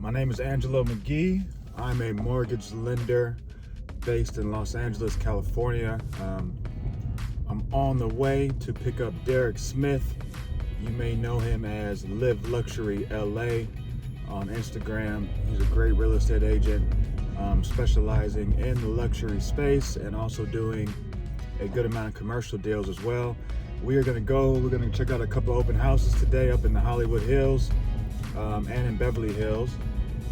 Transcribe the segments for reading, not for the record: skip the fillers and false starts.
My name is Angelo Magee. I'm a mortgage lender based in Los Angeles, California. I'm on the way to pick up Derrick Smith. You may know him as Live Luxury LA on Instagram. He's a great real estate agent, specializing in the luxury space and also doing a good amount of commercial deals as well. We're going to check out a couple open houses today up in the Hollywood Hills and in Beverly Hills.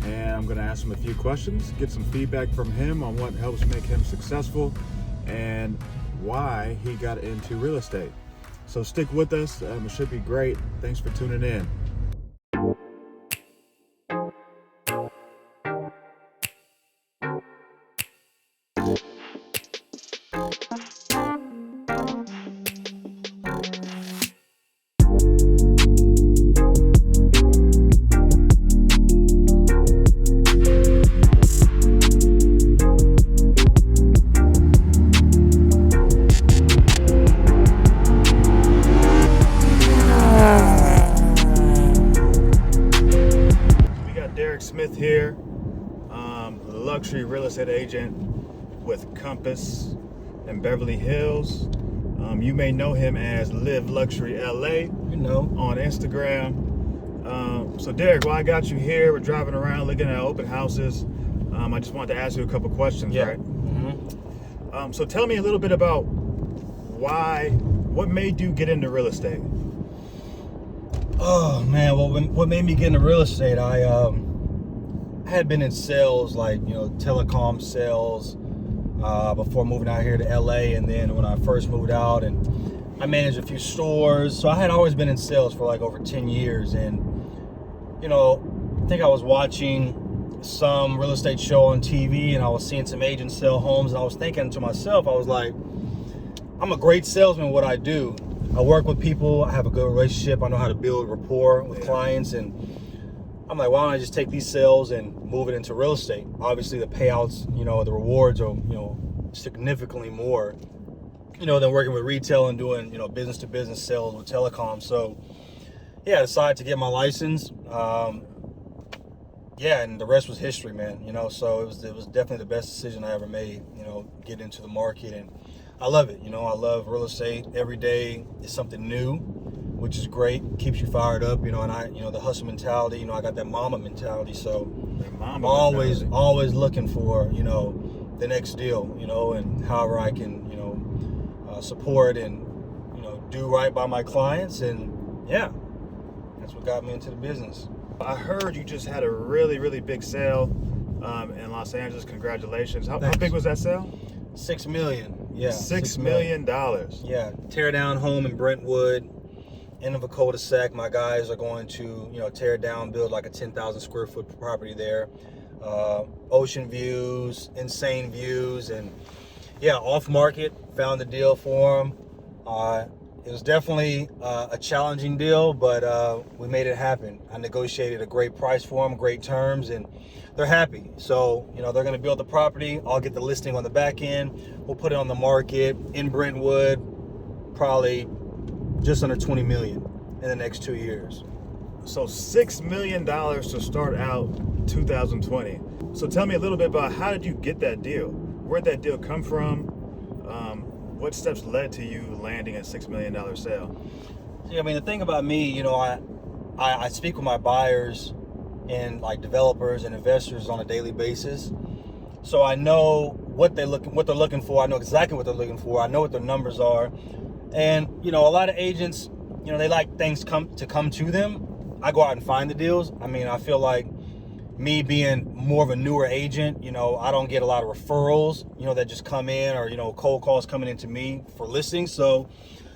And I'm going to ask him a few questions, get some feedback from him on what helps make him successful and why he got into real estate. So stick with us. It should be great. Thanks for tuning in. Derrick Smith here, luxury real estate agent with Compass in Beverly Hills. You may know him as Live Luxury LA, on Instagram. So Derrick, while I got you here, we're driving around looking at open houses. I just wanted to ask you a couple questions, right? Mm-hmm. So tell me a little bit about what made you get into real estate? Oh man, well, what made me get into real estate? I had been in sales, like telecom sales, before moving out here to LA, and then when I first moved out, and I managed a few stores. So I had always been in sales for like over 10 years, and I think I was watching some real estate show on TV, and I was seeing some agents sell homes, and I was thinking to myself, I was like, I'm a great salesman at what I do. I work with people, I have a good relationship, I know how to build rapport with clients, and I'm like, why don't I just take these sales and move it into real estate? Obviously the payouts, the rewards are, significantly more, than working with retail and doing, business to business sales with telecom. So yeah, I decided to get my license. And the rest was history, man. So it was definitely the best decision I ever made, get into the market, and I love it. I love real estate. Every day is something new, which is great. Keeps you fired up, and I, the hustle mentality, I got that mama mentality. So I'm always looking for, the next deal, and however I can, support and, do right by my clients. And yeah, that's what got me into the business. I heard you just had a really, really big sale in Los Angeles. Congratulations. How big was that sale? $6 million. Yeah. $6 million. Yeah. Tear down home in Brentwood, end of a cul-de-sac. My guys are going to, tear it down, build like a 10,000 square foot property there. Ocean views, insane views, and yeah, off market. Found the deal for them. It was definitely a challenging deal, but we made it happen. I negotiated a great price for them, great terms, and they're happy. So, they're going to build the property. I'll get the listing on the back end. We'll put it on the market in Brentwood, probably just under $20 million in the next 2 years. So $6 million to start out 2020. So tell me a little bit about how did you get that deal? Where'd that deal come from? What steps led to you landing a $6 million sale? See, the thing about me, I speak with my buyers and like developers and investors on a daily basis. So I know what they're looking for. I know exactly what they're looking for. I know what their numbers are. And, a lot of agents, they like things to come to them. I go out and find the deals. I feel like me being more of a newer agent, I don't get a lot of referrals, that just come in, or, cold calls coming into me for listings. So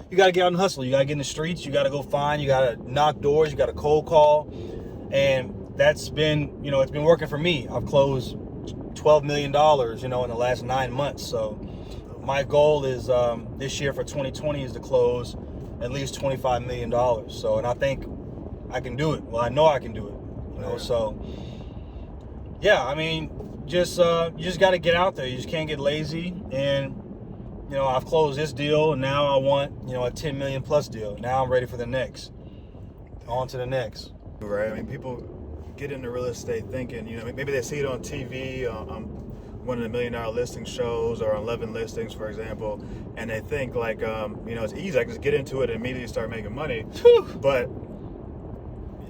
you got to get out and hustle. You got to get in the streets. You got to go find, you got to knock doors. You got to cold call. And that's been, it's been working for me. I've closed $12 million, in the last 9 months. So my goal is this year for 2020 is to close at least $25 million. So, and I think I can do it. Well, I know I can do it, so yeah, you just got to get out there. You just can't get lazy. And, I've closed this deal, and now I want, a 10 million plus deal. Now I'm ready for the next. On to the next. Right. People get into real estate thinking, maybe they see it on TV, on one of the $1 Million Listing shows or 11 listings, for example, and they think like, it's easy. I can just get into it and immediately start making money. Whew. But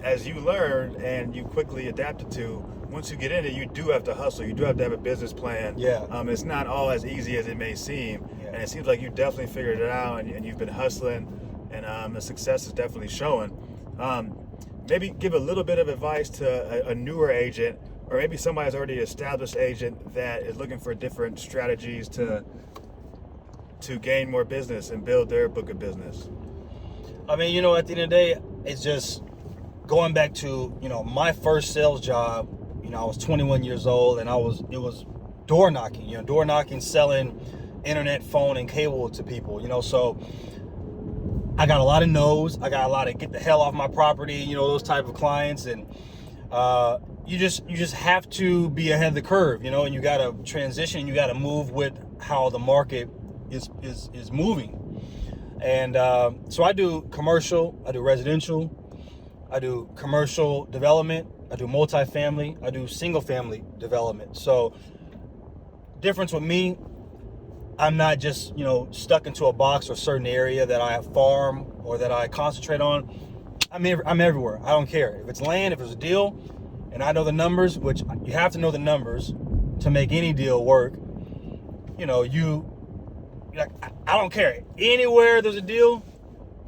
as you learn and you quickly adapted to, once you get in it, you do have to hustle. You do have to have a business plan. Yeah. It's not all as easy as it may seem. Yeah. And it seems like you definitely figured it out, and you've been hustling, and the success is definitely showing. Maybe give a little bit of advice to a newer agent, or maybe somebody who's already established agent that is looking for different strategies to gain more business and build their book of business. I mean, at the end of the day, it's just going back to, my first sales job. I was 21 years old, and it was door knocking, selling internet, phone, and cable to people, so I got a lot of no's. I got a lot of get the hell off my property, those type of clients. And you just have to be ahead of the curve, and you got to transition. You got to move with how the market is moving. And so I do commercial, I do residential, I do commercial development, I do multifamily, I do single family development. So difference with me, I'm not just, stuck into a box or a certain area that I farm or that I concentrate on. I'm everywhere. I don't care. If it's land, if it's a deal, and I know the numbers, which you have to know the numbers to make any deal work. I don't care. Anywhere there's a deal,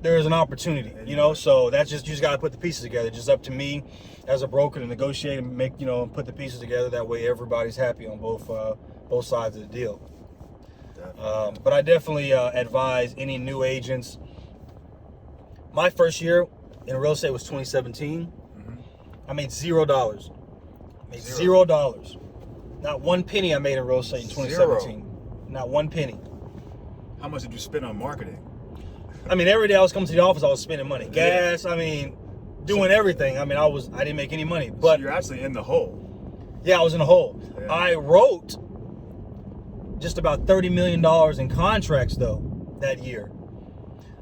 there's an opportunity, so that's you just got to put the pieces together. It's just up to me as a broker to negotiate and make, put the pieces together. That way everybody's happy on both sides of the deal. But I definitely advise any new agents. My first year in real estate was 2017. Mm-hmm. I made $0. $0. Not one penny I made in real estate in 2017. Not one penny. How much did you spend on marketing? I mean, every day I was coming to the office, I was spending money. Gas, doing everything. I didn't make any money. But so you're actually in the hole. Yeah, I was in the hole. Yeah. I wrote just about $30 million in contracts, though, that year.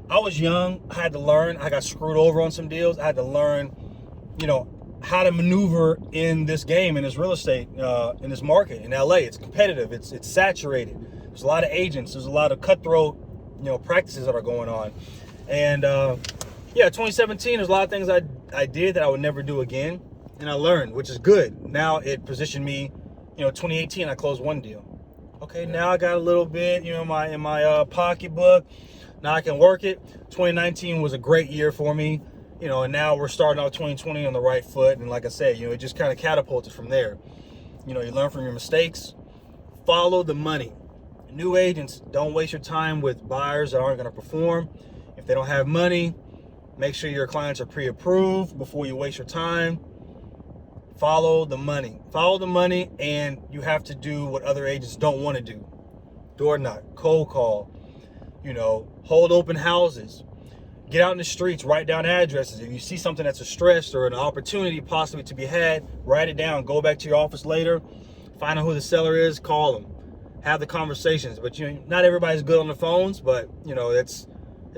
I was young. I had to learn. I got screwed over on some deals. I had to learn, how to maneuver in this game, in this real estate, in this market. In LA, it's competitive. It's saturated. There's a lot of agents. There's a lot of cutthroat, practices that are going on. And 2017, there's a lot of things I did that I would never do again. And I learned, which is good. Now it positioned me, 2018, I closed one deal. Okay, now I got a little bit, in my pocketbook. Now I can work it. 2019 was a great year for me, and now we're starting out 2020 on the right foot. And like I said, it just kind of catapulted from there. You learn from your mistakes. Follow the money. New agents, don't waste your time with buyers that aren't going to perform. If they don't have money, make sure your clients are pre-approved before you waste your time. Follow the money. Follow the money, and you have to do what other agents don't want to do. Door knock, cold call, hold open houses. Get out in the streets, write down addresses. If you see something that's a stress or an opportunity possibly to be had, write it down. Go back to your office later, find out who the seller is, call them. Have the conversations. But not everybody's good on the phones, but it's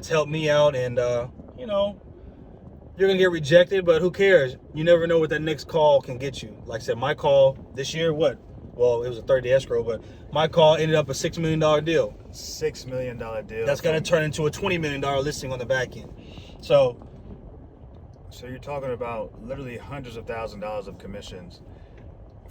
helped me out. And you're gonna get rejected, but who cares? You never know what that next call can get you. Like I said, my call this year, it was a 30-day escrow, but my call ended up a $6 million deal. $6 million deal. That's gonna turn into a $20 million listing on the back end. So you're talking about literally hundreds of thousands of dollars of commissions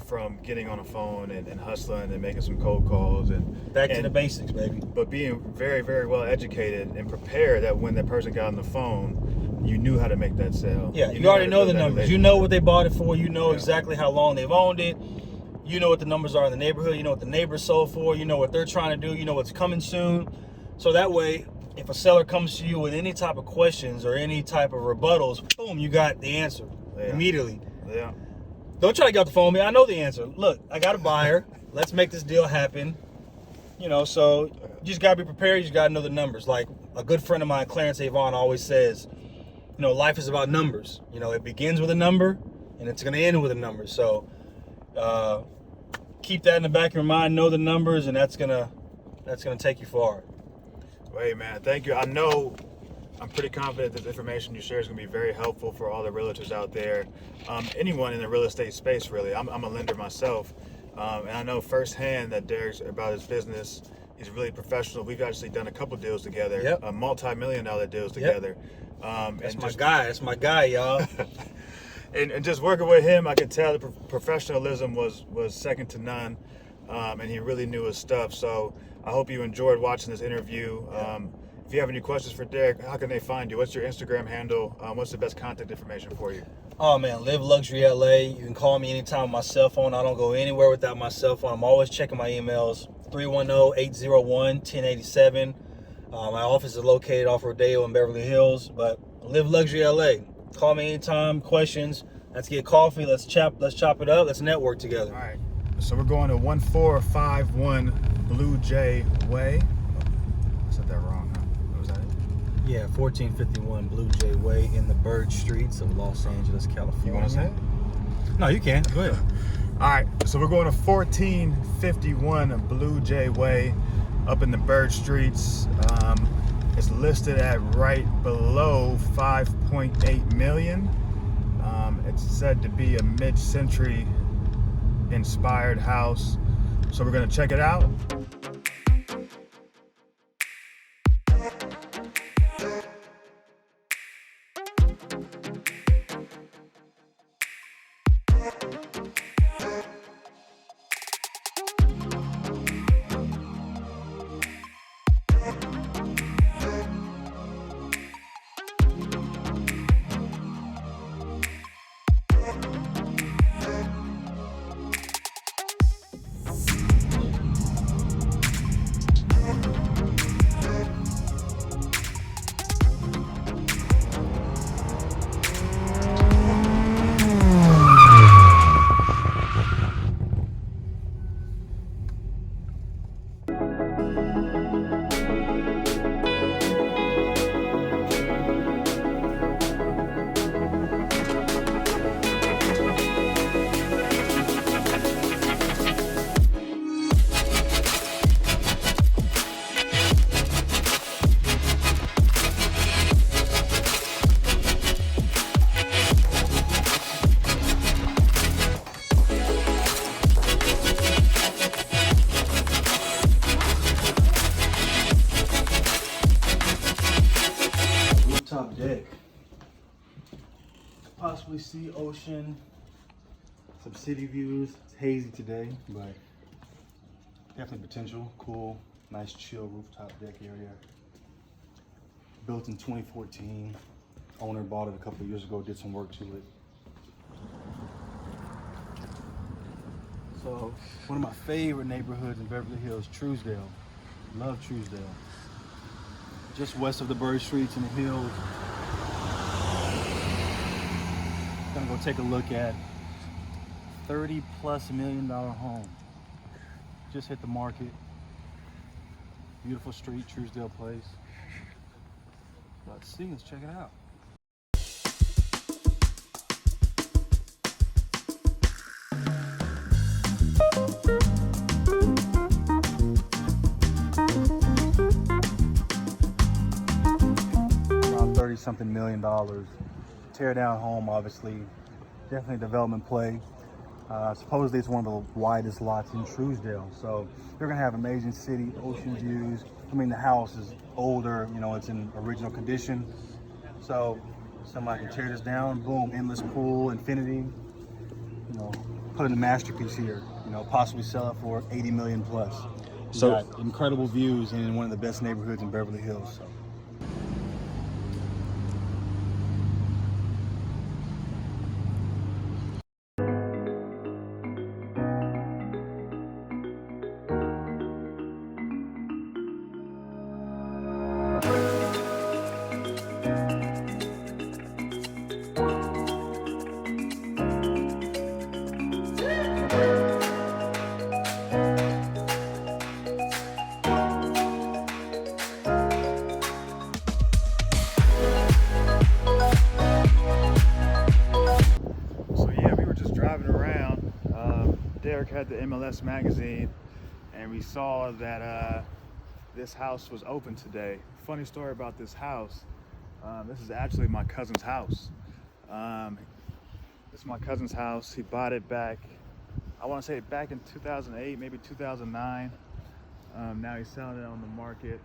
from getting on the phone and hustling and making some cold calls and back to the basics, baby. But being very, very well educated and prepared that when that person got on the phone, you knew how to make that sale. Yeah, you already know the numbers. You know what they bought it for. You know exactly how long they've owned it. You know what the numbers are in the neighborhood. You know what the neighbors sold for. You know what they're trying to do. You know what's coming soon. So that way, if a seller comes to you with any type of questions or any type of rebuttals, boom, you got the answer immediately. Yeah. Don't try to get off the phone with me. I know the answer. Look, I got a buyer. Let's make this deal happen. So you just got to be prepared. You just got to know the numbers. Like a good friend of mine, Clarence Avon, always says, life is about numbers. It begins with a number and it's going to end with a number. So keep that in the back of your mind. Know the numbers, and that's gonna take you far. Hey man, thank you. I know I'm pretty confident this information you share is going to be very helpful for all the realtors out there. Anyone in the real estate space, really. I'm a lender myself, and I know firsthand that Derrick's about his business. He's really professional. We've actually done a couple deals together, Yep. multi-million-dollar deals together. That's my guy. That's my guy, y'all. and just working with him, I could tell the professionalism was second to none, and he really knew his stuff. So I hope you enjoyed watching this interview. If you have any questions for Derrick, how can they find you? What's your Instagram handle? What's the best contact information for you? Oh man, Live Luxury LA. You can call me anytime with my cell phone. I don't go anywhere without my cell phone. I'm always checking my emails. 310-801-1087. My office is located off Rodeo in Beverly Hills, but Live Luxury LA. Call me anytime. Questions. Let's get coffee. Let's chop it up. Let's network together. All right. So we're going to 1451 Blue Jay Way. I said that wrong, huh? What was that? Yeah, 1451 Blue Jay Way in the Bird Streets of Los Angeles, California. You want to say it? No, you can. Go ahead. All right, so we're going to 1451 Blue Jay Way up in the Bird Streets. It's listed at right below 5.8 million. It's said to be a mid-century inspired house. So we're gonna check it out. Rooftop deck. Possibly see ocean, some city views. It's hazy today, but definitely potential. Cool, nice chill rooftop deck area. Built in 2014. Owner bought it a couple of years ago, did some work to it. So, one of my favorite neighborhoods in Beverly Hills, Truesdale. Love Truesdale. Just west of the Bird Streets and the hills. Gonna go take a look at $30+ million home. Just hit the market. Beautiful street, Truesdale Place. Let's see, let's check it out. Around $30-something million. Tear down home, obviously. Definitely a development play. Supposedly it's one of the widest lots in Truesdale. So you're gonna have amazing city, ocean views. I mean, the house is older, you know, it's in original condition. So somebody can tear this down, boom, endless pool, infinity, you know, put in a masterpiece here, you know, possibly sell it for 80 million plus. So got incredible views in one of the best neighborhoods in Beverly Hills. So. Derrick had the MLS magazine, and we saw that this house was open today. Funny story about this house. This is actually my cousin's house. This is my cousin's house. He bought it back, I want to say back in 2008, maybe 2009. Now he's selling it on the market.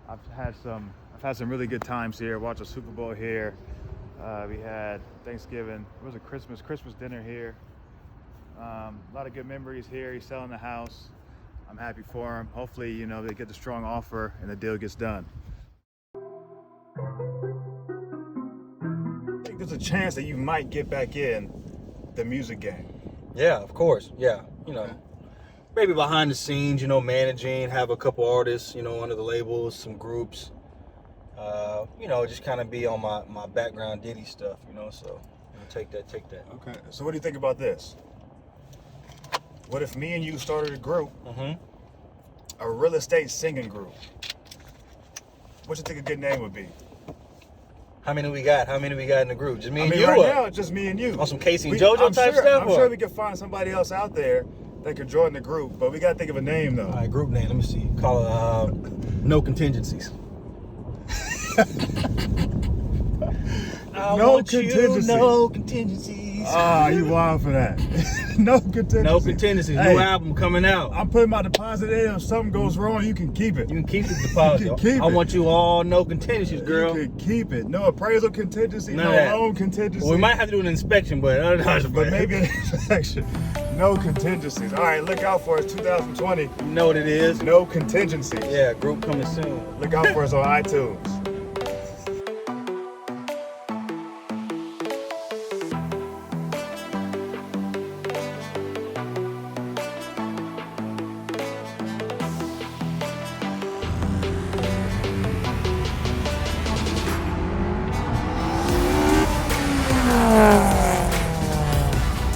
I've had some really good times here. Watched a Super Bowl here. We had Thanksgiving. It was a Christmas dinner here. A lot of good memories here. He's selling the house. I'm happy for him. Hopefully, you know, they get the strong offer and the deal gets done. I think there's a chance that you might get back in the music game. Yeah, of course. Yeah, you know, maybe behind the scenes, you know, managing, have a couple artists, you know, under the labels, some groups. You know, just kind of be on my background Diddy stuff, you know. So you know, take that. Okay. So what do you think about this? What if me and you started a group, a real estate singing group? What you think a good name would be? How many we got? How many we got in the group? Just me and you? Right now, just me and you. On some Casey and JoJo type stuff? I'm sure we can find somebody else out there that could join the group, but we got to think of a name, though. All right, group name. Let me see. Call it No Contingencies. No contingencies. No contingencies. Ah, you wild for that. No contingencies. No contingencies. Hey, new album coming out. I'm putting my deposit in. If something goes wrong, you can keep it. You can keep the deposit. You can keep I it. want you all no contingencies, girl. You can keep it. No appraisal contingency. None no of that. loan contingency. Well, we might have to do an inspection, but maybe an inspection. No contingencies. All right, look out for us. 2020. You know what it is. No contingencies. Yeah, group coming soon. Look out for us on iTunes.